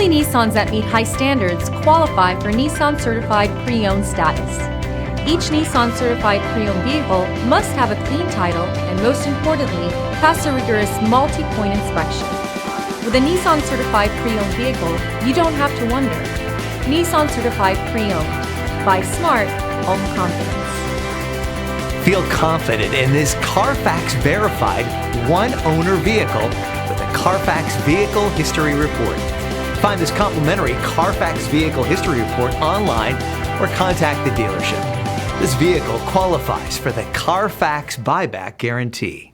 Only Nissans that meet high standards qualify for Nissan Certified Pre-Owned status. Each Nissan Certified Pre-Owned vehicle must have a clean title and, most importantly, pass a rigorous multi-point inspection. With a Nissan Certified Pre-Owned vehicle, you don't have to wonder. Nissan Certified Pre-Owned. Buy smart, own confidence. Feel confident in this Carfax verified one-owner vehicle with a Carfax Vehicle History Report. Find this complimentary Carfax Vehicle History Report online or contact the dealership. This vehicle qualifies for the Carfax Buyback Guarantee.